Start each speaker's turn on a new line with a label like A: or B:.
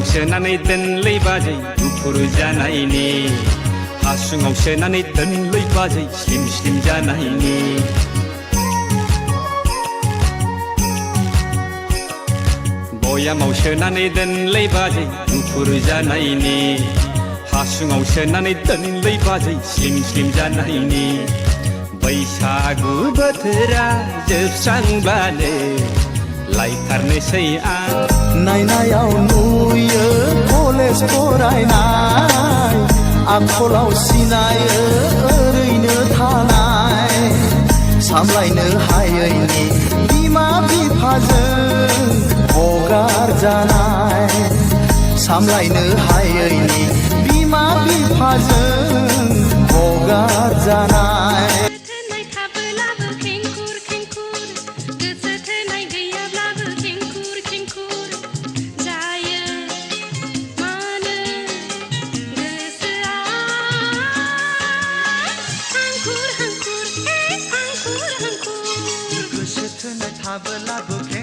A: सोनानै दोनलै बाजै गुफुर जानायनि हासुङाव सोनानै दोनलै बाजै स्लिम स्लिम जानायनि बयामाव सोनानै दोनलै बाजै गुफुर जानायनि हासुङाव सोनानै दोनलै बाजै स्लिम स्लिम जानायनि बैसागु बोथोरा जोबस्रांब्लानो लायथारनोसै आं
B: नायनायाव नुयो कलेज फरायनाय आखलाव सिनायो ओरैनो थानाय सामलायनो हायैनि बिमा बिफाजों हगार जानाय सामलायनो हायैनि बिमा बिफाजों हगार जानाय
C: थाबोलाबो